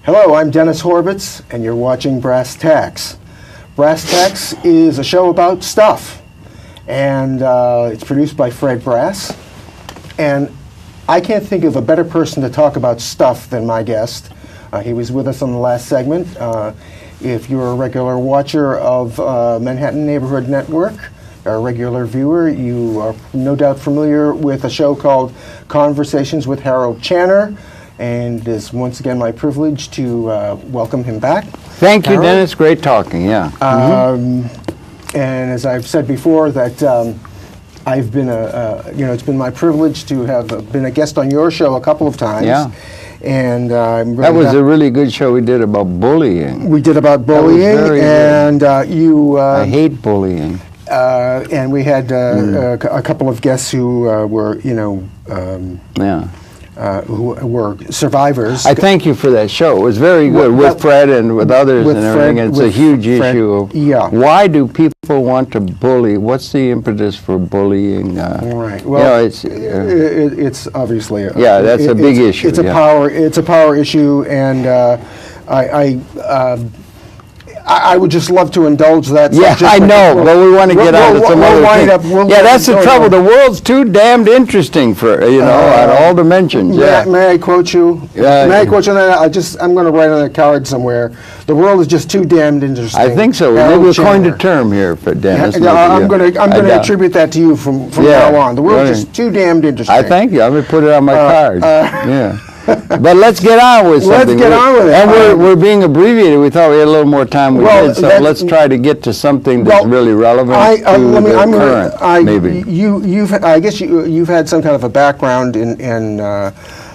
Hello, I'm Dennis Horvitz, and you're watching Brass Tacks. Brass Tacks is a show about stuff, and it's produced by Fred Brass. And I can't think of a better person to talk about stuff than my guest. He was with us on the last segment. If you're a regular watcher of Manhattan Neighborhood Network, or a regular viewer, you are no doubt familiar with a show called Conversations with Harold Channer. And it is once again my privilege to welcome him back. Thank you, Dennis. Great talking, yeah. And as I've said before, that I've been it's been my privilege to have been a guest on your show a couple of times. Yeah. And I'm really that was a really good show we did about bullying. We did about bullying, and you. I hate bullying. And we had a couple of guests who were, who were survivors. I thank you for that show. It was very good with Fred and with others and everything. It's a huge issue of why do people want to bully? What's the impetus for bullying? Right. Well, it's obviously that's a big issue. It's a power issue, and I would just love to indulge that. Yeah, I know, but we want to get on to some other things. That's the trouble. The world's too damned interesting for on all dimensions. May I quote you? May I quote you? I'm going to write on a card somewhere. The world is just too damned interesting. I think so. Maybe we'll coin a term here for Dennis. I'm going to attribute that to you from now on. The world is just too damned interesting. I thank you. I'm going to put it on my card. Yeah. But let's get on with something. Let's get on with it. And we're being abbreviated. We thought we had a little more time. We did, so let's try to get to something that's really relevant current. Maybe I guess you've had some kind of a background in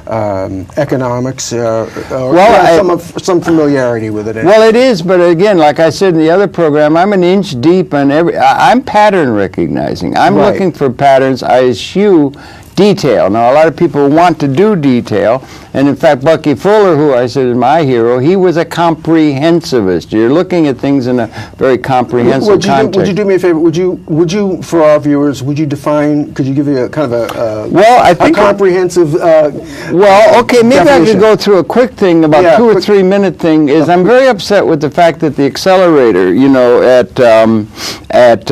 economics, some familiarity with it. Well, it is, but again, like I said in the other program, I'm an inch deep on I'm pattern recognizing. I'm looking for patterns. I eschew detail. Now, a lot of people want to do detail, and in fact, Bucky Fuller, who I said is my hero, he was a comprehensivist. You're looking at things in a very comprehensive context. Would you do me a favor? Would you, for our viewers, would you define? Could you give me a kind of a comprehensive? Okay, maybe definition. I could go through a quick thing about 2 or 3 minute thing. Is I'm very upset with the fact that the accelerator, at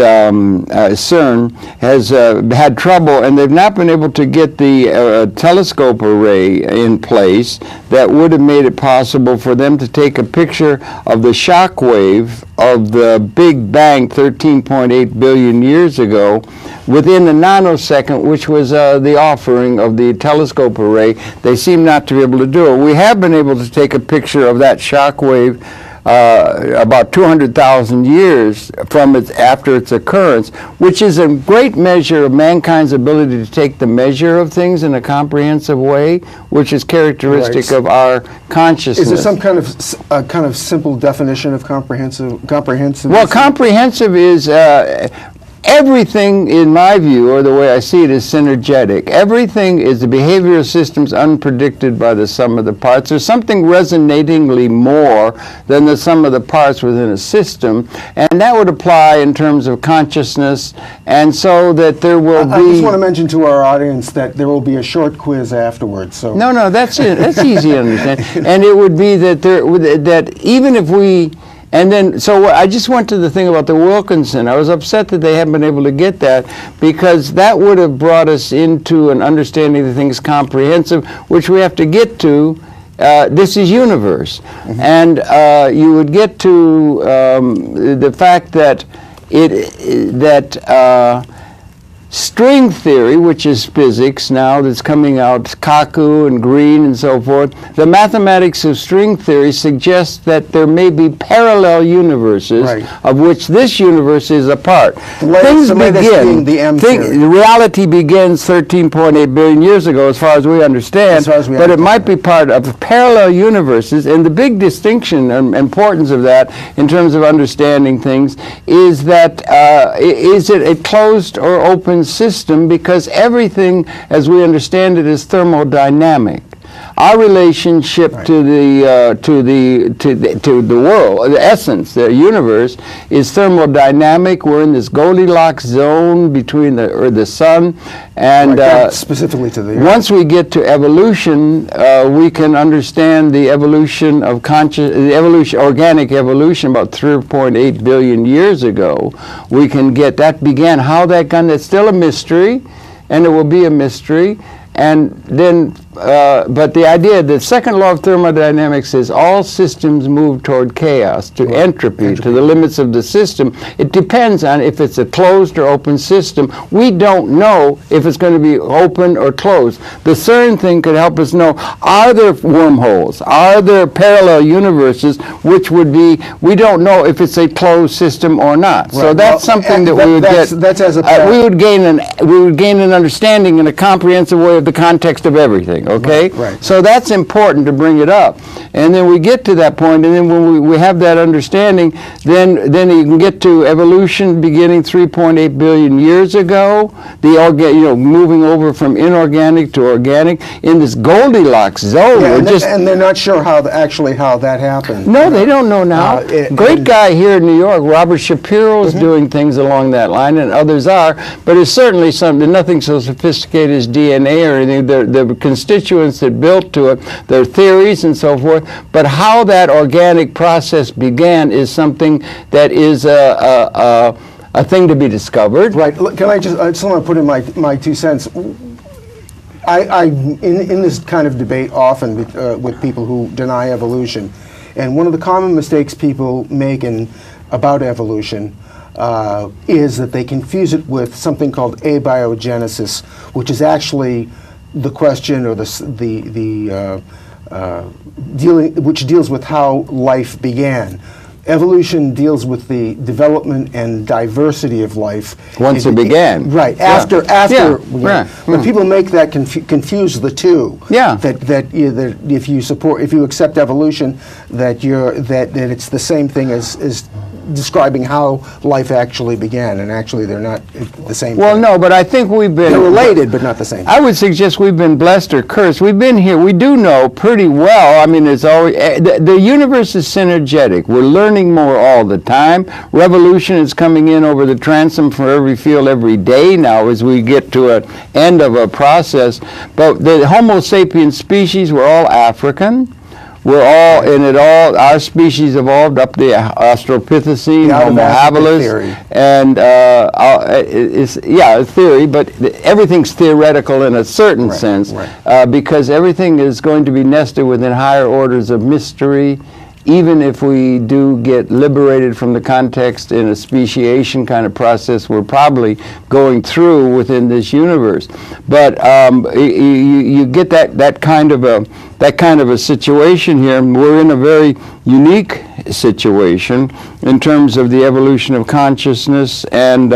CERN, has had trouble, and they've not been able to get the telescope array in place that would have made it possible for them to take a picture of the shock wave of the Big Bang 13.8 billion years ago within a nanosecond, which was the offering of the telescope array. They seem not to be able to do it. We have been able to take a picture of that shock wave about 200,000 years from after its occurrence, which is a great measure of mankind's ability to take the measure of things in a comprehensive way, which is characteristic of our consciousness. Is there some kind of simple definition of comprehensive? Well, comprehensive is everything, in my view, or the way I see it, is synergetic. Everything is the behavioral systems unpredicted by the sum of the parts. There's something resonatingly more than the sum of the parts within a system, and that would apply in terms of consciousness, and so that there will be... I just want to mention to our audience that there will be a short quiz afterwards. So No, that's it. That's easy to understand. And it would be that that even if we... And then, so I just went to the thing about the Wilkinson. I was upset that they haven't been able to get that, because that would have brought us into an understanding of things comprehensive, which we have to get to. This is universe. And you would get to the fact that string theory, which is physics now, that's coming out, Kaku and Green and so forth, the mathematics of string theory suggests that there may be parallel universes of which this universe is a part. Things begin, reality begins 13.8 billion years ago, as far as we understand, but it might be part of parallel universes, and the big distinction and importance of that in terms of understanding things is that is it a closed or open system, because everything as we understand it is thermodynamic. Our relationship to the world, the essence, the universe, is thermodynamic. We're in this Goldilocks zone between the sun and specifically to the Earth. Once we get to evolution, we can understand the evolution of organic evolution about 3.8 billion years ago. We can get that began. How that got, it's still a mystery, and it will be a mystery. And then, but the idea, the second law of thermodynamics is all systems move toward chaos, to entropy, to the limits of the system. It depends on if it's a closed or open system. We don't know if it's going to be open or closed. The CERN thing could help us know, are there wormholes? Are there parallel universes, which would be, we don't know if it's a closed system or not. Right. So that's something that we would get. That's as a we would gain an understanding in a comprehensive way of the context of everything, okay? Right. So that's important to bring it up. And then we get to that point, and then when we have that understanding, then you can get to evolution beginning 3.8 billion years ago, moving over from inorganic to organic in this Goldilocks zone. Yeah, and they're not sure how that happened. No, they don't know now. Great guy here in New York, Robert Shapiro, is doing things along that line, and others are, but it's certainly nothing so sophisticated as DNA or anything. The constituents that built to it, their theories and so forth, but how that organic process began is something that is a thing to be discovered. Right. Can I just want to put in my 2 cents. In this kind of debate often with people who deny evolution, and one of the common mistakes people make about evolution is that they confuse it with something called abiogenesis, which is actually the question or which deals with how life began. Evolution deals with the development and diversity of life. Once it began. Right. Yeah. After. Yeah. Right. But people make that confuse the two. Yeah. That if you accept evolution, that it's the same thing as describing how life actually began, and actually they're not the same Well, thing. no, but I think we've been... They're related, but not the same. I would suggest we've been blessed or cursed. We've been here. We do know pretty well. I mean, it's always... The universe is synergetic. We're learning more all the time. Revolution is coming in over the transom for every field every day now as we get to an end of a process. But the Homo sapiens species, we're all African. We're all in it all. Our species evolved up the Australopithecine, Homo habilis, and it's a theory, but everything's theoretical in a certain sense, because everything is going to be nested within higher orders of mystery. Even if we do get liberated from the context in a speciation kind of process, we're probably going through within this universe. But you get that kind of a situation here. We're in a very unique situation in terms of the evolution of consciousness, and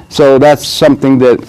so that's something that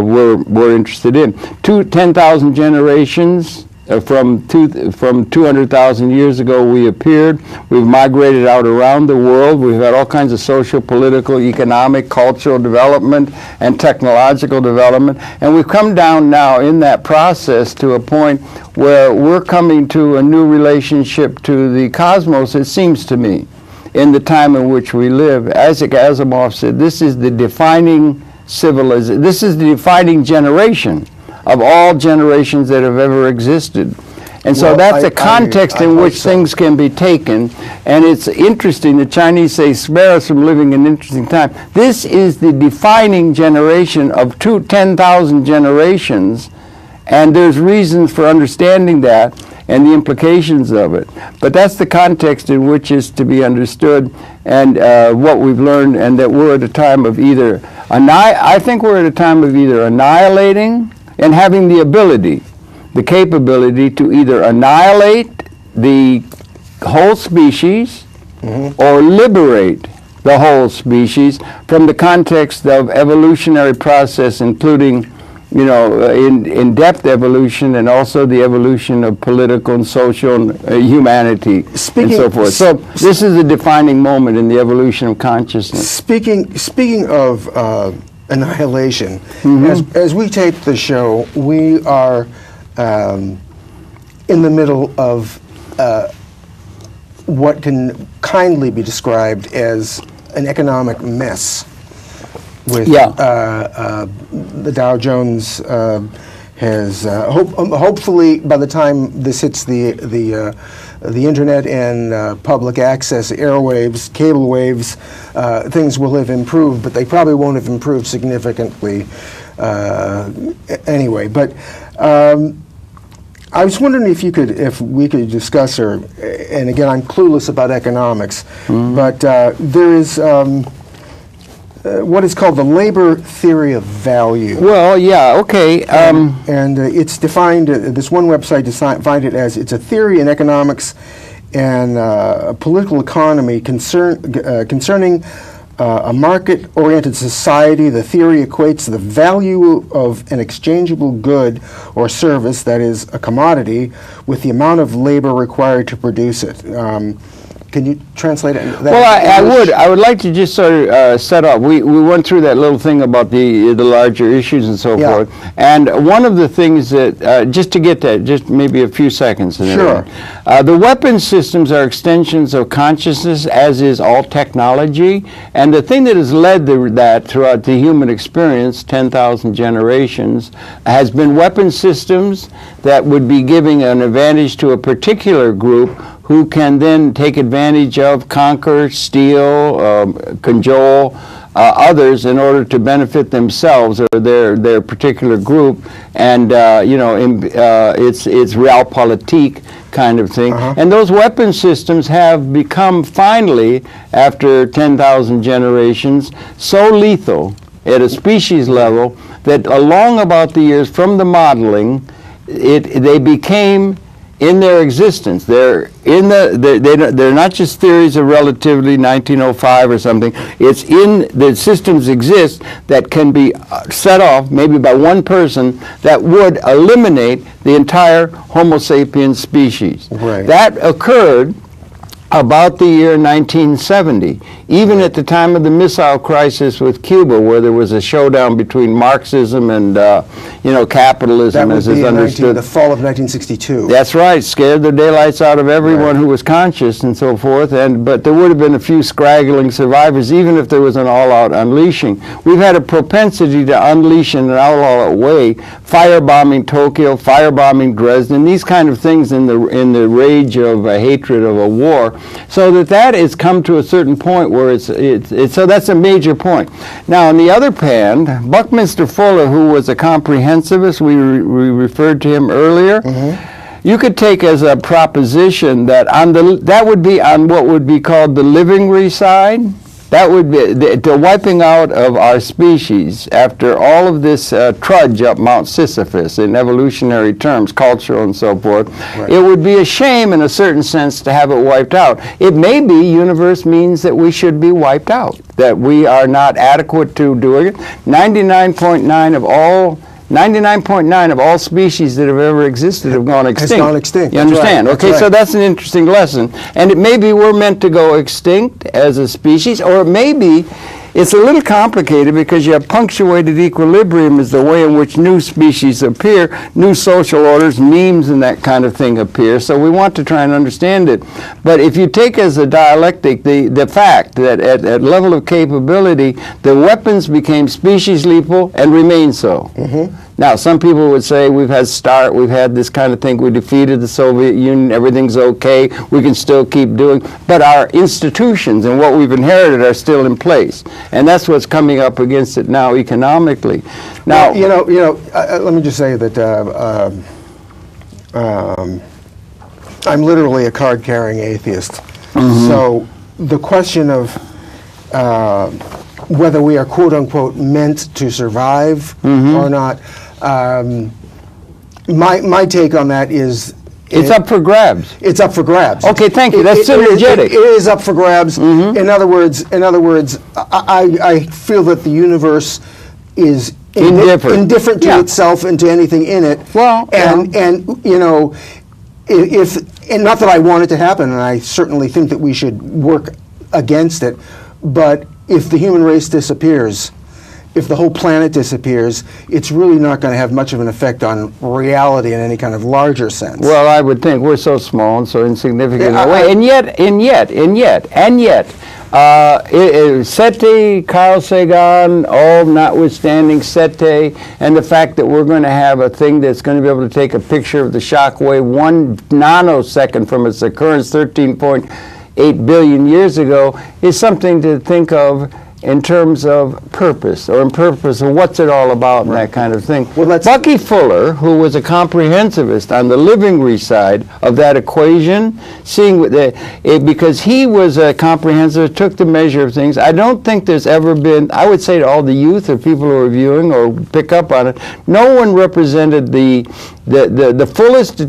we're interested in. 10,000 generations. From 200,000 years ago we appeared. We've migrated out around the world. We've had all kinds of social, political, economic, cultural development and technological development. And we've come down now in that process to a point where we're coming to a new relationship to the cosmos, it seems to me, in the time in which we live. Isaac Asimov said, this is the defining civilization, this is the defining generation of all generations that have ever existed. And so that's the context in which things can be taken. And it's interesting, the Chinese say, spare us from living in an interesting time. This is the defining generation of 10,000 generations, and there's reasons for understanding that and the implications of it. But that's the context in which is to be understood, and what we've learned, and that we're at a time of either, I think we're at a time of either annihilating and having the ability, the capability to either annihilate the whole species or liberate the whole species from the context of evolutionary process, including, in-depth evolution, and also the evolution of political and social and humanity and so forth. So this is a defining moment in the evolution of consciousness. Speaking of annihilation, as we tape the show, we are in the middle of what can kindly be described as an economic mess. With the Dow Jones has hopefully by the time this hits the internet and public access airwaves, cable waves, things will have improved, but they probably won't have improved significantly anyway. But I was wondering if we could discuss, and again, I'm clueless about economics, but there is what is called the labor theory of value. Well, yeah, okay. And it's defined, this one website defined it as, it's a theory in economics and political economy concerning a market-oriented society. The theory equates the value of an exchangeable good or service, that is, a commodity, with the amount of labor required to produce it. Can you translate it? Well, I would like to just sort of set up. We went through that little thing about the larger issues and so forth. And one of the things that, just to get that, just maybe a few seconds. Sure. The weapon systems are extensions of consciousness, as is all technology. And the thing that has led that throughout the human experience, 10,000 generations, has been weapon systems that would be giving an advantage to a particular group who can then take advantage of, conquer, steal, cajole others in order to benefit themselves or their particular group, and it's realpolitik kind of thing. And those weapon systems have become finally, after 10,000 generations, so lethal at a species level that along about the years from the modeling, they became in their existence. They're not just theories of relativity, 1905 or something. It's in the systems exist that can be set off maybe by one person that would eliminate the entire Homo sapiens species. Right. That occurred about the year 1970, even at the time of the missile crisis with Cuba, where there was a showdown between Marxism and capitalism as is understood. The fall of 1962. That's right. Scared the daylights out of everyone who was conscious and so forth. But there would have been a few scraggling survivors, even if there was an all-out unleashing. We've had a propensity to unleash in an all-out way, firebombing Tokyo, firebombing Dresden, these kind of things in the rage of hatred of a war. So that has come to a certain point where so that's a major point. Now, on the other hand, Buckminster Fuller, who was a comprehensivist, we referred to him earlier. You could take as a proposition that that would be on what would be called the living side. That would be the wiping out of our species after all of this trudge up Mount Sisyphus in evolutionary terms, cultural and so forth. Right. It would be a shame in a certain sense to have it wiped out. It may be universe means that we should be wiped out, that we are not adequate to doing it. 99.9 of all species that have ever existed have gone extinct. Has gone extinct. You understand? Right. Okay, so that's an interesting lesson. And it may be we're meant to go extinct as a species, or it may be it's a little complicated because you have punctuated equilibrium is the way in which new species appear, new social orders, memes and that kind of thing appear. So we want to try and understand it. But if you take as a dialectic the fact that at level of capability, the weapons became species lethal and remain so. Now, some people would say we've had this kind of thing, we defeated the Soviet Union, everything's okay, we can still keep doing, but our institutions and what we've inherited are still in place. And that's what's coming up against it now economically. Now, well, let me just say that I'm literally a card-carrying atheist. So the question of whether we are quote-unquote meant to survive or not, my take on that is it's up for grabs. It's up for grabs. Okay, thank you. That's synergetic. It is up for grabs. In other words, I feel that the universe is indifferent to itself and to anything in it. Well, and if not that I want it to happen, and I certainly think that we should work against it, but if the human race disappears, if the whole planet disappears, it's really not going to have much of an effect on reality in any kind of larger sense. Well, I would think we're so small and so insignificant in Yeah, that way. And yet, SETI, Carl Sagan, all notwithstanding SETI, and the fact that we're going to have a thing that's going to be able to take a picture of the shock wave 1 nanosecond from its occurrence 13.8 billion years ago is something to think of in terms of purpose, or in purpose of what's it all about and that kind of thing. Well, Bucky Fuller, who was a comprehensivist on the living side of that equation, seeing because he was a comprehensivist, took the measure of things. I don't think there's ever been, I would say to all the youth or people who are viewing or pick up on it, no one represented the fullest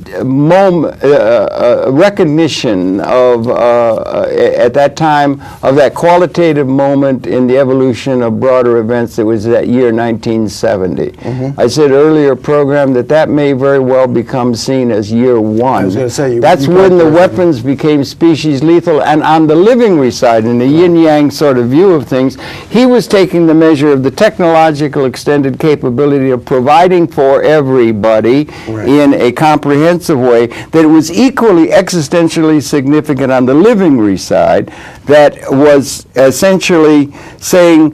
recognition of, at that time, of that qualitative moment in the evolution of broader events that was that year 1970. I said earlier program that may very well become seen as year 1. I was going to say, that's when the weapons became species lethal, and on the living side, in the yin-yang sort of view of things, he was taking the measure of the technological extended capability of providing for everybody in a comprehensive way that was equally existentially significant on the living side, that was essentially saying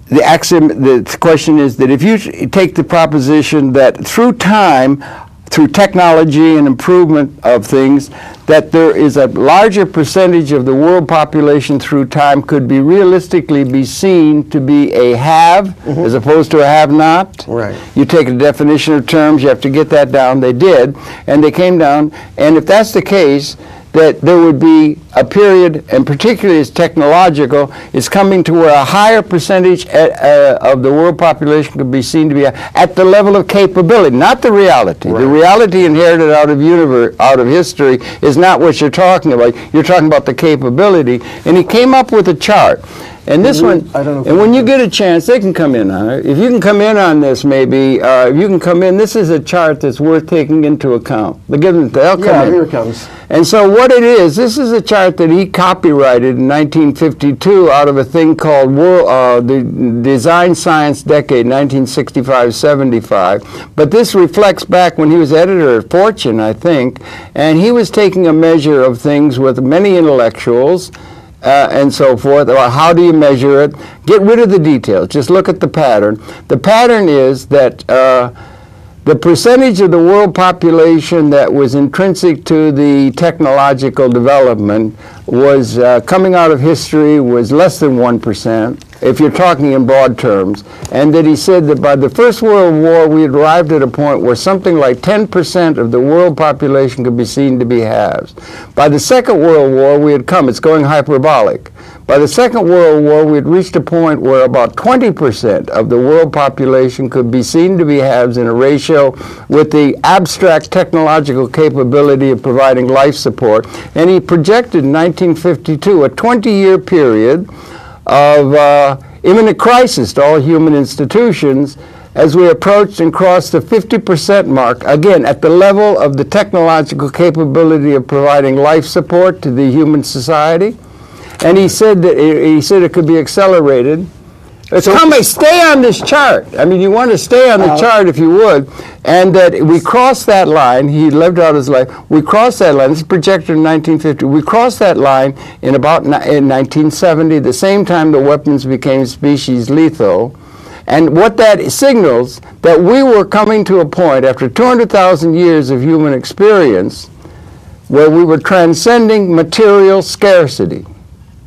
the axiom, the question is that if you take the proposition that through time, through technology and improvement of things, that there is a larger percentage of the world population through time could be realistically be seen to be a have as opposed to a have-not. Right. You take a definition of terms, you have to get that down. They did, and they came down. And if that's the case, that there would be a period, and particularly as technological, is coming to where a higher percentage of the world population could be seen to be at the level of capability, not the reality. Right. The reality inherited out of history is not what you're talking about. You're talking about the capability. And he came up with a chart. And this one, I don't know and when you get a chance, they can come in on it. If you can come in on this, maybe, if you can come in, this is a chart that's worth taking into account. They'll come in. Here it comes. And so what it is, this is a chart that he copyrighted in 1952 out of a thing called the Design Science Decade, 1965-75. But this reflects back when he was editor at Fortune, I think, and he was taking a measure of things with many intellectuals, and so forth. Well, how do you measure it? Get rid of the details. Just look at the pattern. The pattern is that the percentage of the world population that was intrinsic to the technological development was coming out of history was less than 1%, if you're talking in broad terms, and that he said that by the First World War we had arrived at a point where something like 10% of the world population could be seen to be halves. By the Second World War we had come, it's going hyperbolic. By the Second World War, we had reached a point where about 20% of the world population could be seen to be halves in a ratio with the abstract technological capability of providing life support. And he projected in 1952 a 20-year period of imminent crisis to all human institutions as we approached and crossed the 50% mark, again, at the level of the technological capability of providing life support to the human society. And he said that it could be accelerated. Stay on this chart. I mean, you want to stay on the chart if you would. And that we crossed that line. He lived out his life. We crossed that line. This is projected in 1950. We crossed that line in 1970, the same time the weapons became species lethal. And what that signals, that we were coming to a point after 200,000 years of human experience where we were transcending material scarcity.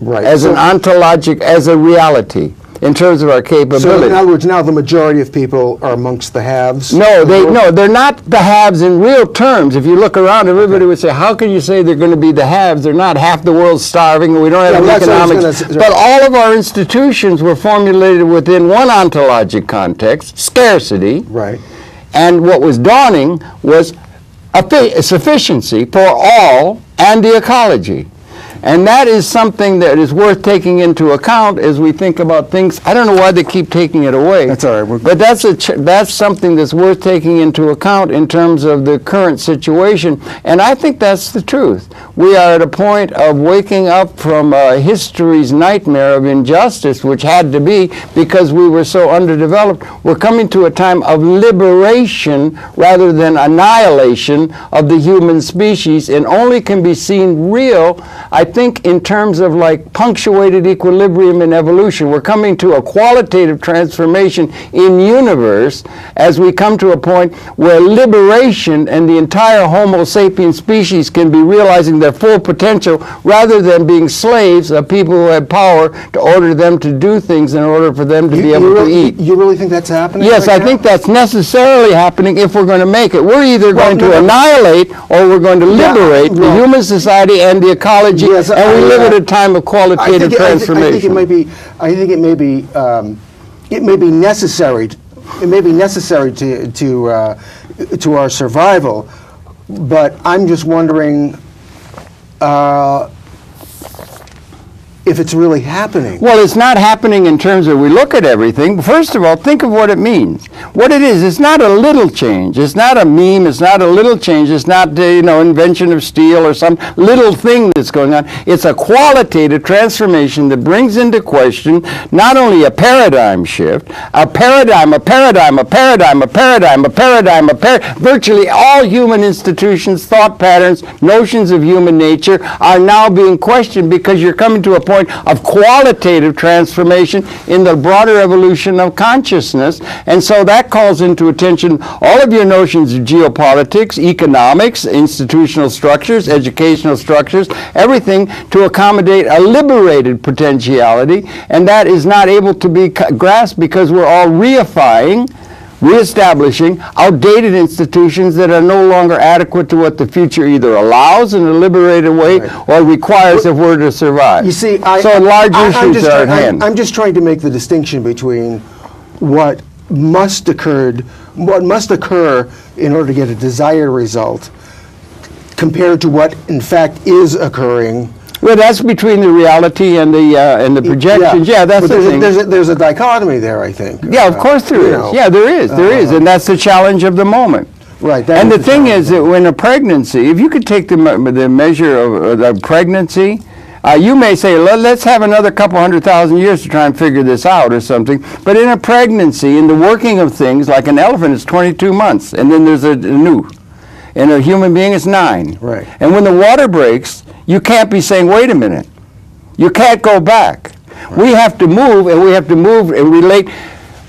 Right. As an ontologic, as a reality, in terms of our capability. So in other words, now the majority of people are amongst the haves? No, they're not the haves in real terms. If you look around, everybody would say, how can you say they're going to be the haves? They're not. Half the world's starving, and we don't have economics. But all of our institutions were formulated within one ontologic context, scarcity. Right. And what was dawning was a sufficiency for all and the ecology. And that is something that is worth taking into account as we think about things. I don't know why they keep taking it away. That's all right. But that's something that's worth taking into account in terms of the current situation. And I think that's the truth. We are at a point of waking up from history's nightmare of injustice, which had to be because we were so underdeveloped. We're coming to a time of liberation rather than annihilation of the human species, and only can be seen real, I think, in terms of like punctuated equilibrium in evolution. We're coming to a qualitative transformation in universe as we come to a point where liberation and the entire Homo sapiens species can be realizing their full potential rather than being slaves of people who have power to order them to do things in order for them to be able to eat. You really think that's happening? Yes, right I now? think that's necessarily happening if we're going to make it. We're either going to annihilate or we're going to liberate the human society and the ecology, yes, and we live at a time of qualitative transformation. I think it may be necessary. It may be necessary to our survival, but I'm just wondering if it's really happening. Well, it's not happening in terms of we look at everything. First of all, think of what it means. What it is, it's not a little change. It's not a meme. It's not a little change. It's not the invention of steel or some little thing that's going on. It's a qualitative transformation that brings into question not only a paradigm shift, virtually all human institutions, thought patterns, notions of human nature are now being questioned because you're coming to a point of qualitative transformation in the broader evolution of consciousness. And so that calls into attention all of your notions of geopolitics, economics, institutional structures, educational structures, everything to accommodate a liberated potentiality, and that is not able to be grasped because we're all reestablishing outdated institutions that are no longer adequate to what the future either allows in a liberated way or requires if we're to survive. You see, large issues are at hand. I'm just trying to make the distinction between what must occur in order to get a desired result compared to what in fact is occurring. Well, that's between the reality and the projections. Yeah, that's the thing. There's a dichotomy there, I think. Yeah, of course there is. Yeah, there is, and that's the challenge of the moment. Right. And the thing is that when a pregnancy, if you could take the measure of pregnancy, you may say, let's have another couple 100,000 years to try and figure this out or something. But in a pregnancy, in the working of things, like an elephant, it's 22 months, and then there's a new. In a human being, it's 9. Right. And when the water breaks, you can't be saying, wait a minute. You can't go back. Right. We have to move, and we have to move and relate.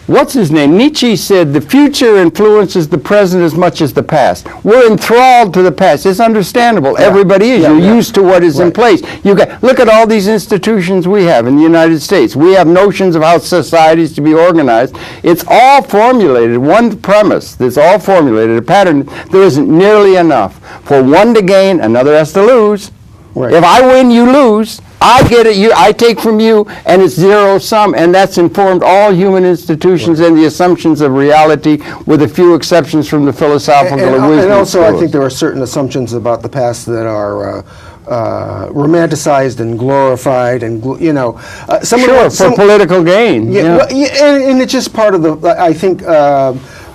What's his name? Nietzsche said the future influences the present as much as the past. We're enthralled to the past. It's understandable. Yeah. Everybody is. You're used to what is in place. Look at all these institutions we have in the United States. We have notions of how societies to be organized. It's all formulated. One premise that's all formulated, a pattern. There isn't nearly enough. For one to gain, another has to lose. Right. If I win, you lose. I get it, I take from you, and it's zero sum, and that's informed all human institutions and the assumptions of reality, with a few exceptions from the philosophical and wisdom. And also, I think there are certain assumptions about the past that are romanticized and glorified, and for political gain. And it's just part of the. I think.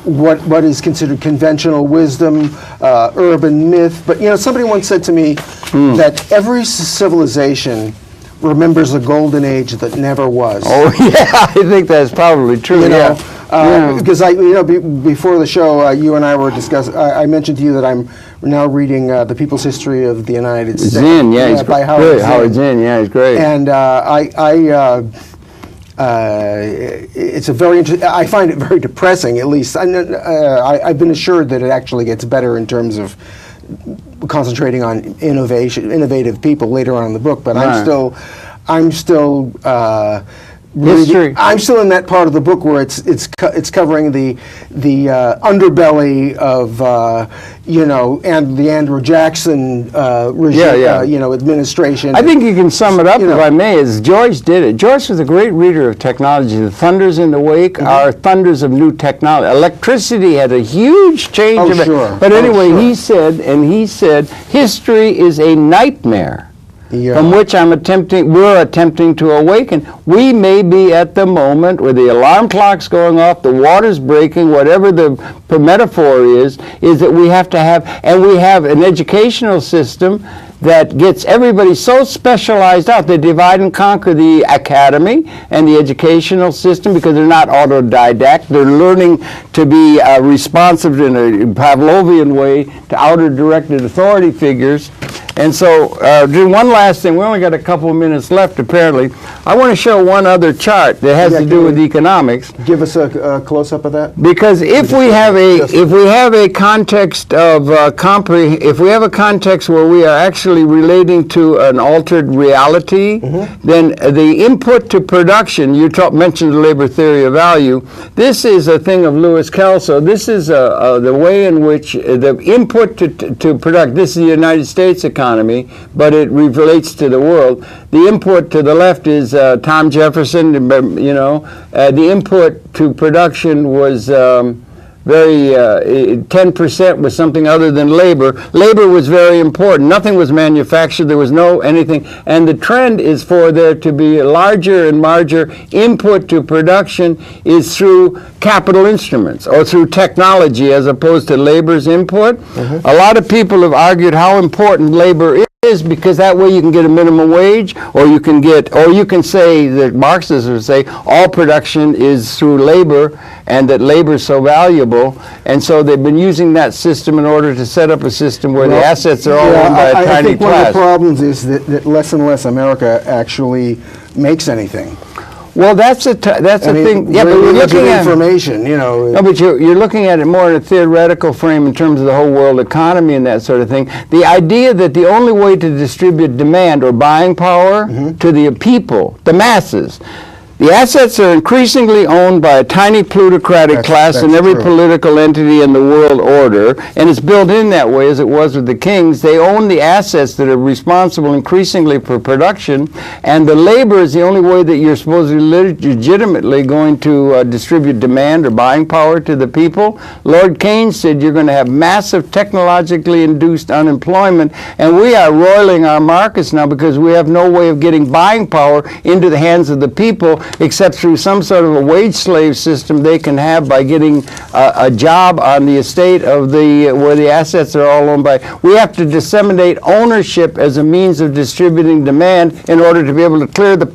What is considered conventional wisdom, urban myth. But somebody once said to me that every civilization remembers a golden age that never was. Oh yeah, I think that's probably true. Because before the show, you and I were discussing. I mentioned to you that I'm now reading The People's History of the United States. Zinn, he's by Harold Zinn. Howard Zinn, he's great. And it's a very I find it very depressing, at least. I've been assured that it actually gets better in terms of concentrating on innovative people later on in the book, but I'm still history. I'm still in that part of the book where it's covering the underbelly of and the Andrew Jackson regime, administration. I think you can sum it up, if I may, as George did it. George was a great reader of technology. The thunders in the wake are thunders of new technology. Electricity had a huge change. Sure. But anyway, he said, history is a nightmare from which we're attempting to awaken. We may be at the moment where the alarm clock's going off, the water's breaking, whatever the metaphor is that we have to have, and we have an educational system that gets everybody so specialized out. They divide and conquer the academy and the educational system because they're not autodidact. They're learning to be responsive in a Pavlovian way to outer-directed authority figures. And so, do one last thing. We only got a couple of minutes left, apparently. I want to show one other chart that has to do with economics. Give us a close-up of that. Because if we have a context of if we have a context where we are actually relating to an altered reality, then the input to production. You mentioned the labor theory of value. This is a thing of Lewis Kelso. This is the way in which the input to product. This is the United States economy, but it relates to the world. The input to the left is Tom Jefferson. The input to production was very 10% was something other than labor. Labor was very important. Nothing was manufactured. There was no anything. And the trend is for there to be a larger and larger input to production is through capital instruments or through technology as opposed to labor's input. A lot of people have argued how important labor is because that way you can get a minimum wage, or you can say that Marxists would say all production is through labor and that labor is so valuable, and so they've been using that system in order to set up a system where the assets are all owned by a tiny class. I think one of the problems is that less and less America actually makes anything. Well, that's a thing. Yeah, but we're looking at information, No, but you're looking at it more in a theoretical frame in terms of the whole world economy and that sort of thing. The idea that the only way to distribute demand or buying power to the people, the masses, the assets are increasingly owned by a tiny plutocratic class in every political entity in the world order, and it's built in that way as it was with the kings. They own the assets that are responsible increasingly for production, and the labor is the only way that you're supposedly legitimately going to distribute demand or buying power to the people. Lord Keynes said you're going to have massive technologically induced unemployment, and we are roiling our markets now because we have no way of getting buying power into the hands of the people except through some sort of a wage slave system they can have by getting a job on the estate of where the assets are all owned by. We have to disseminate ownership as a means of distributing demand in order to be able to clear the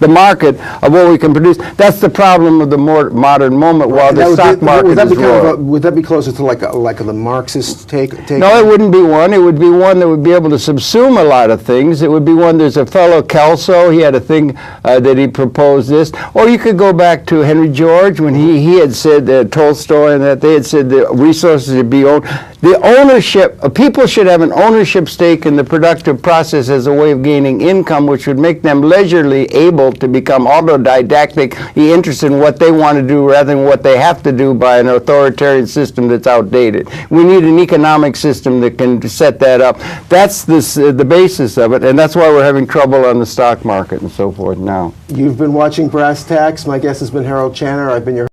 market of what we can produce. That's the problem of the more modern moment. While the stock market is roaring. Would that be closer to like the Marxist take? No, it wouldn't be one. It would be one that would be able to subsume a lot of things. It would be one. There's a fellow Kelso. He had a thing that he proposed this, or you could go back to Henry George when he had said Tolstoy and that they had said the resources would be owned. The ownership, people should have an ownership stake in the productive process as a way of gaining income, which would make them leisurely able to become autodidactically interested in what they want to do rather than what they have to do by an authoritarian system that's outdated. We need an economic system that can set that up. That's the basis of it, and that's why we're having trouble on the stock market and so forth now. You've been watching Brass Tacks. My guest has been Harold Channer. I've been your